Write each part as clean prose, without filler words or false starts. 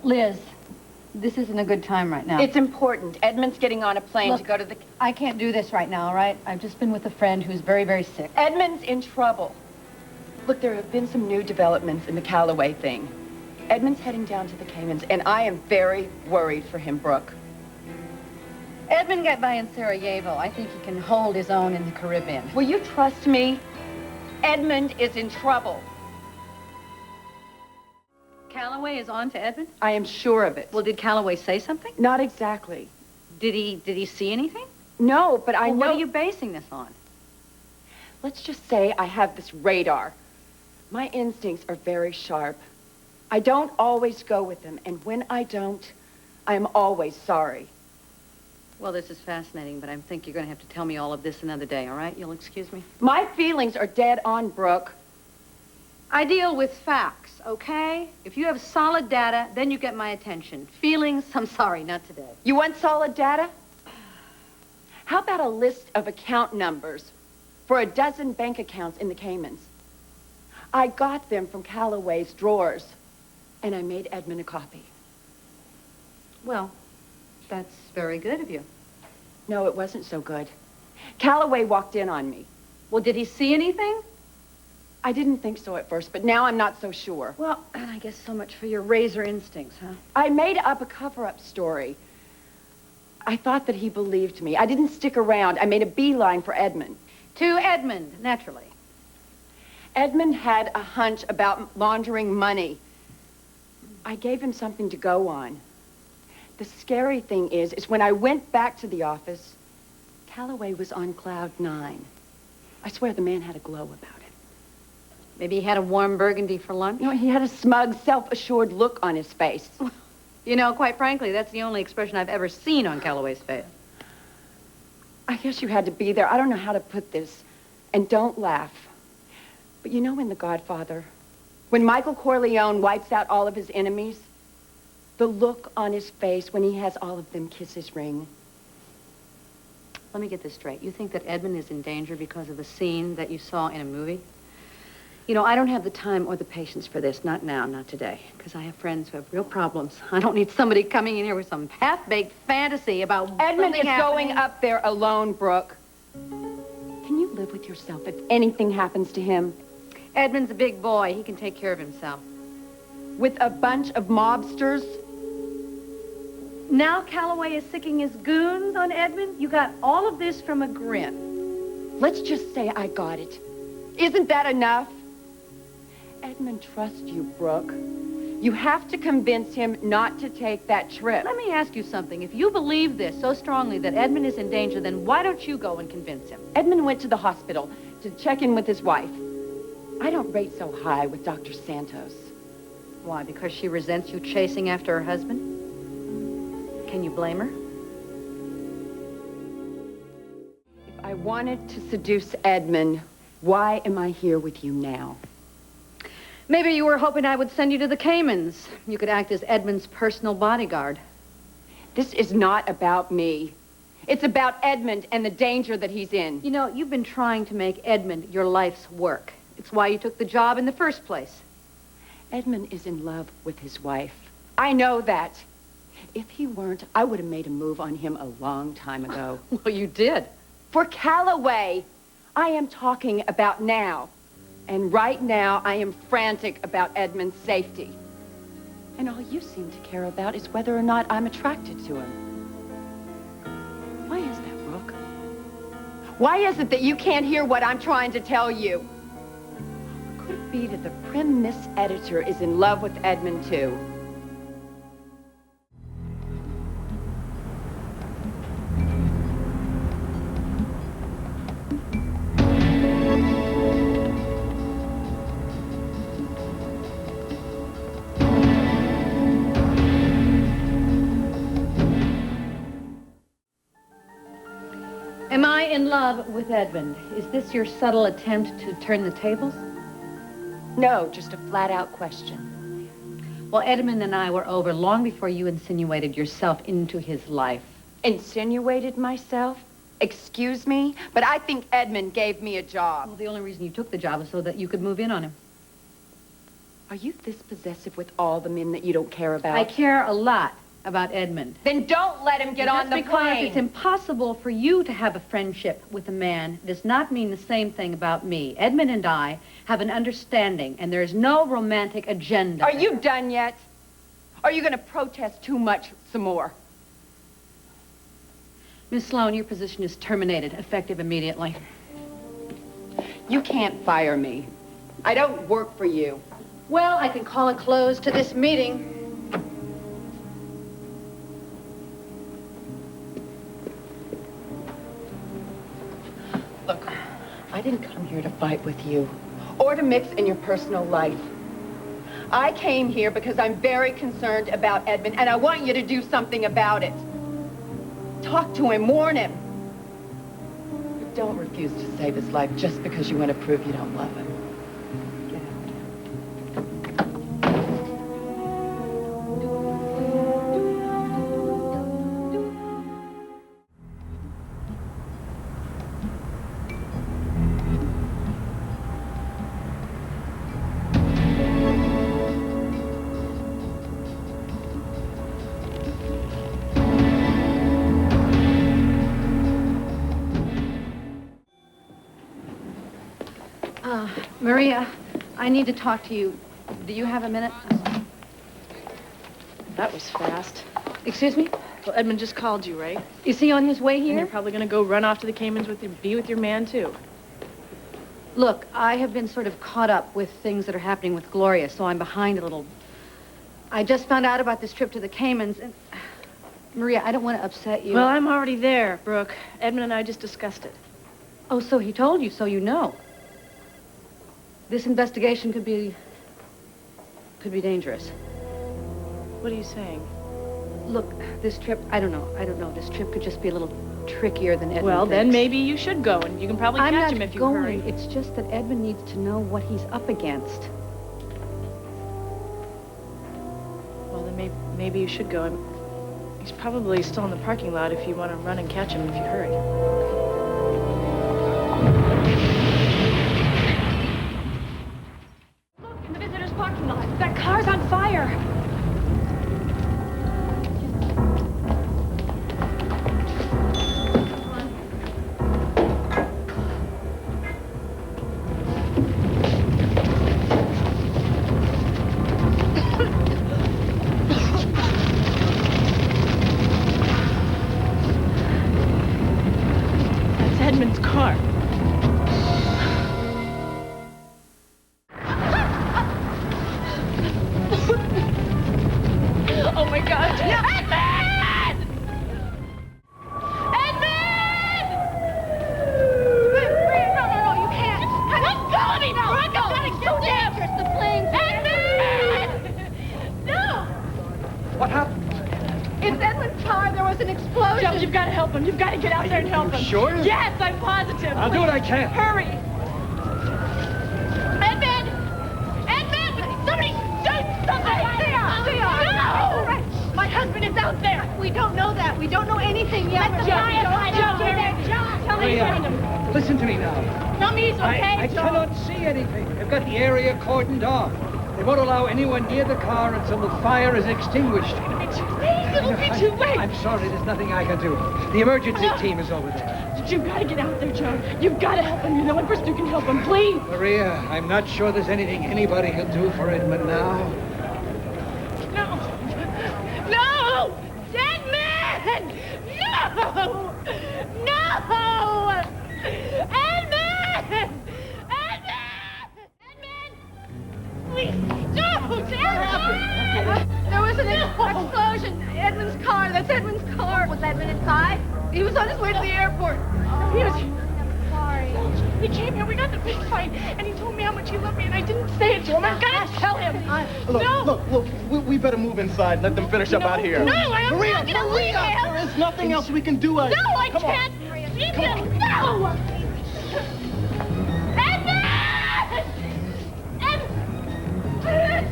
Liz, this isn't a good time right now. It's important. Edmund's getting on a plane to go to the... I can't do this right now, all right? I've just been with a friend who's very, very sick. Edmund's in trouble. Look, there have been some new developments in the Calloway thing. Edmund's heading down to the Caymans, and I am very worried for him, Brooke. Edmund got by in Sarajevo. I think he can hold his own in the Caribbean. Will you trust me? Edmund is in trouble. Calloway is on to Edmund? I am sure of it. Well, did Calloway say something? Not exactly. Did he see anything? No, but I know... What are you basing this on? Let's just say I have this radar. My instincts are very sharp. I don't always go with them, and when I don't, I am always sorry. Well, this is fascinating, but I think you're going to have to tell me all of this another day, all right? You'll excuse me? My feelings are dead on, Brooke. I deal with facts, okay? If you have solid data, then you get my attention. Feelings, I'm sorry, not today. You want solid data? How about a list of account numbers for a dozen bank accounts in the Caymans? I got them from Calloway's drawers, and I made Edmund a copy. Well, that's very good of you. No, it wasn't so good. Calloway walked in on me. Well, did he see anything? I didn't think so at first, but now I'm not so sure. Well, and I guess so much for your razor instincts, huh? I made up a cover-up story. I thought that he believed me. I didn't stick around. I made a beeline for Edmund. To Edmund, naturally. Edmund had a hunch about laundering money. I gave him something to go on. The scary thing is when I went back to the office, Calloway was on cloud 9. I swear the man had a glow about it. Maybe he had a warm burgundy for lunch? You know, he had a smug, self-assured look on his face. You know, quite frankly, that's the only expression I've ever seen on Calloway's face. I guess you had to be there. I don't know how to put this. And don't laugh. But you know in The Godfather, when Michael Corleone wipes out all of his enemies, the look on his face when he has all of them kiss his ring. Let me get this straight. You think that Edmund is in danger because of a scene that you saw in a movie? You know, I don't have the time or the patience for this. Not now, not today. Because I have friends who have real problems. I don't need somebody coming in here with some half-baked fantasy about Edmund is happening. going up there alone, Brooke. Can you live with yourself if anything happens to him? Edmund's a big boy. He can take care of himself. With a bunch of mobsters? Now Calloway is sicking his goons on Edmund? You got all of this from a grin. Let's just say I got it. Isn't that enough? Edmund trusts you, Brooke. You have to convince him not to take that trip. Let me ask you something. If you believe this so strongly that Edmund is in danger, then why don't you go and convince him? Edmund went to the hospital to check in with his wife. I don't rate so high with Dr. Santos. Why, because she resents you chasing after her husband? Can you blame her? If I wanted to seduce Edmund, why am I here with you now? Maybe you were hoping I would send you to the Caymans. You could act as Edmund's personal bodyguard. This is not about me. It's about Edmund and the danger that he's in. You know, you've been trying to make Edmund your life's work. It's why you took the job in the first place. Edmund is in love with his wife. I know that. If he weren't, I would have made a move on him a long time ago. Well, you did. For Calloway, I am talking about now. And right now, I am frantic about Edmund's safety. And all you seem to care about is whether or not I'm attracted to him. Why is that, Brooke? Why is it that you can't hear what I'm trying to tell you? Could it be that the prim Miss Editor is in love with Edmund, too? Am I in love with Edmund? Is this your subtle attempt to turn the tables? No, just a flat-out question. Well, Edmund and I were over long before you insinuated yourself into his life. Insinuated myself? Excuse me? But I think Edmund gave me a job. Well, the only reason you took the job was so that you could move in on him. Are you this possessive with all the men that you don't care about? I care a lot about Edmund. Then don't let him get on the Just because plane. it's impossible for you to have a friendship with a man does not mean the same thing about me. Edmund and I have an understanding, and there is no romantic agenda. Are you done yet? Are you going to protest too much some more? Miss Sloan, your position is terminated, effective immediately. You can't fire me. I don't work for you. Well, I can call a close to this meeting. Look, I didn't come here to fight with you or to mix in your personal life. I came here because I'm very concerned about Edmund, and I want you to do something about it. Talk to him, warn him. But don't refuse to save his life just because you want to prove you don't love him. Get out. Maria, I need to talk to you. Do you have a minute? That was fast. Excuse me? Well, Edmund just called you, right? Is he on his way And you're here? probably gonna go run off to the Caymans be with your man, too. Look, I have been sort of caught up with things that are happening with Gloria, so I'm behind a little. I just found out about this trip to the Caymans, and... Maria, I don't want to upset you. Well, I'm already there, Brooke. Edmund and I just discussed it. Oh, so he told you, so you know. This investigation could be dangerous. What are you saying? Look, this trip, I don't know. This trip could just be a little trickier than Edmund Well, then thinks. maybe you should go, and you can probably I'm catch not him if you going. hurry. It's just that Edmund needs to know what he's up against. Well, then maybe you should go. He's probably still in the parking lot if you want to run and catch him if you hurry. Parking lot. That car's on fire. That's Edmund's car. Oh my God! Edmund! Edmund! No, you can't. Let go of me, Brooke! I've got to get dangerous. The plane's Edmund! No! What happened? It's Edmund's car. There was an explosion. Joe, you've got to help him. You've got to get out there and help him. Sure? Yes, I'm positive. I'll do what I can. Hurry! Edmund! Edmund! Somebody do something! No! My husband is out there. We don't know that. We don't know anything yet. Let the Joe, tell me you find him. Listen to me now. Tell me he's okay, I Joe. cannot see anything. They've got the area cordoned off. They won't allow anyone near the car until the fire is extinguished. It's too late. It'll be too late. I'm sorry, there's nothing I can do. The emergency team is over there. You've got to get out there, Joe. You've got to help him. You're the one person who can help him. Please. Maria, I'm not sure there's anything anybody can do for Edmund now. No. No! Dead man! No! No! Edmund! Edmund! Edmund! Please, don't! Edmund! There was an explosion. Edmund's car. That's Edmund's car. Was Edmund inside? He was on his way to the airport. He was... Sorry. He came here, we got the big fight, and he told me how much he loved me, and I didn't say it to him. I've got to tell him. Look, we better move inside and let them finish up out here. No, I'm Maria, not going to leave him. there is nothing else we can do. No, I Come on. can't leave him. No! Edmund! Edmund!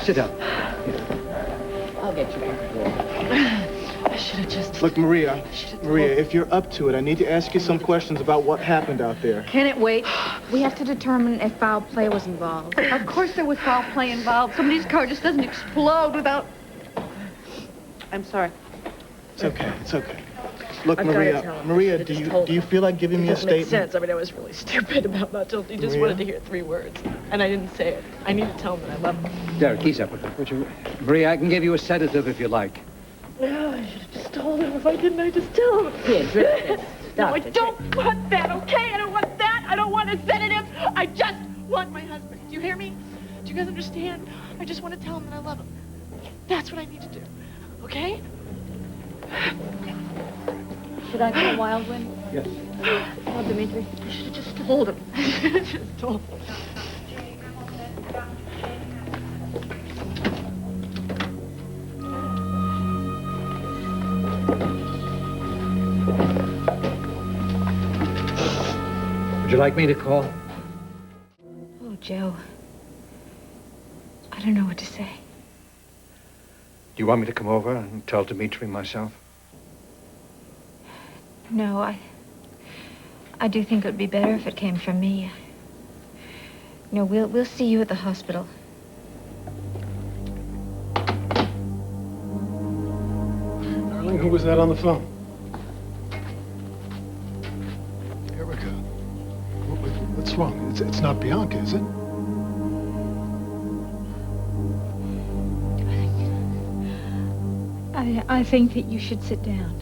Sit down. I'll get you back. I should have just... Look, Maria, if you're up to it, I need to ask you some questions about what happened out there. Can it wait? We have to determine if foul play was involved. Of course there was foul play involved. Somebody's car just doesn't explode without... I'm sorry. It's okay, it's okay. Look, I've gotta Maria, tell him. Maria, I do just told you him. feel like giving me a It doesn't make statement? sense. I mean, I was really stupid about not telling him. He just Maria? wanted to hear 3 words, and I didn't say it. I need to tell him that I love him. Derek, ease up with it, would you? Maria, I can give you a sedative if you like. No, I should have just told him. If I didn't, I just tell him. Here, drink this. No, I don't want that, okay? I don't want that. I don't want a sedative. I just want my husband. Do you hear me? Do you guys understand? I just want to tell him that I love him. That's what I need to do, okay? Should I call Wildwind? Yes. Oh, Dimitri, you should have just told him. Just told him. Would you like me to call? Oh, Joe. I don't know what to say. Do you want me to come over and tell Dimitri myself? No, I do think it would be better if it came from me. No, we'll see you at the hospital. Darling, who was that on the phone? Erica. What's wrong? It's not Bianca, is it? I think that you should sit down.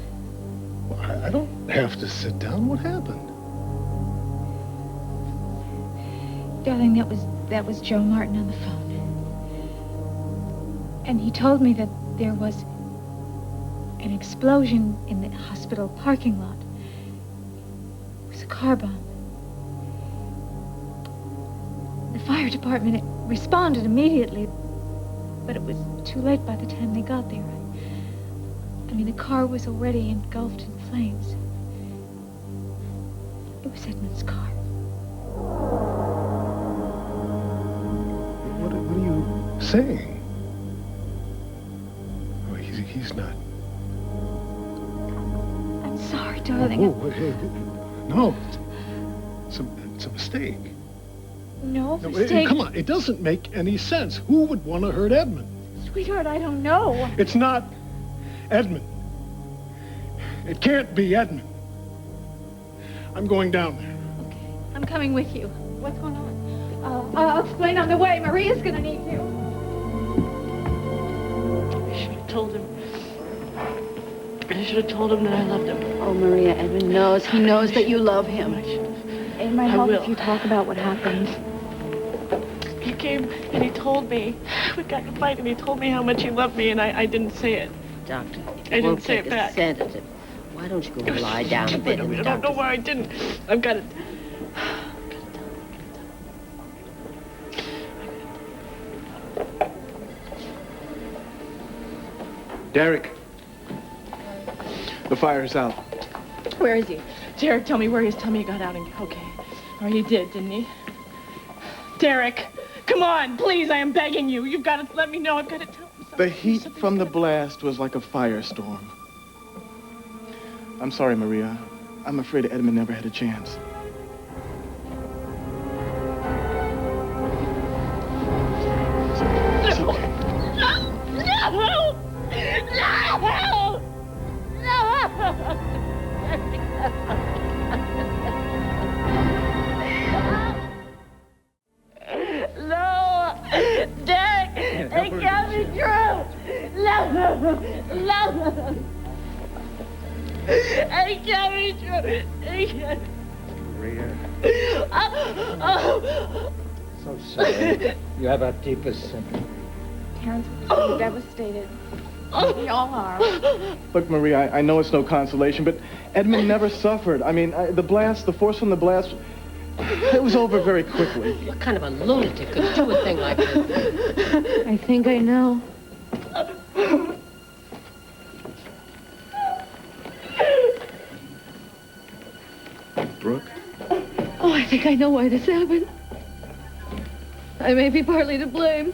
Well, I don't have to sit down. What happened? Darling, that was Joe Martin on the phone. And he told me that there was an explosion in the hospital parking lot. It was a car bomb. The fire department responded immediately, but it was too late by the time they got there. I mean, the car was already engulfed in flames. It was Edmund's car. What are you saying? Oh, he's not. I'm sorry, darling. Oh, hey, no. It's a mistake. No No, mistake. come on, it doesn't make any sense. Who would want to hurt Edmund? Sweetheart, I don't know. It's not Edmund. It can't be Edmund. I'm going down there. Okay, I'm coming with you. What's going on? I'll explain on the way. Maria's gonna need you. I should have told him. I should have told him that I loved him. Oh, Maria, Edmund knows. He knows that you love him. I should have. It might I help will. if you talk about what happened. He came and he told me. We got in a fight and he told me how much he loved me and I didn't say it. Doctor, I won't didn't say take it a back. sedative. Why don't you go lie down a bit in the I don't know doctor's... why I didn't. I've got to... Derek. The fire's out. Where is he? Derek, tell me where he is. Tell me he got out and... Okay. Or he did, didn't he? Derek, come on, please, I am begging you. You've got to let me know. I've got to tell him something. The heat from the blast was like a firestorm. I'm sorry, Maria. I'm afraid Edmund never had a chance. It's okay. No! No! No! Derek! It can't be true! No! No! It can't be true! It can't... Maria. Oh. So sorry. You have our deepest sympathy. Terrence was devastated. We all are. Look, Maria, I know it's no consolation, but Edmund never suffered. I mean, the blast, the force from the blast, it was over very quickly. What kind of a lunatic could do a thing like this? I think I know. Brooke? Oh, I think I know why this happened. I may be partly to blame.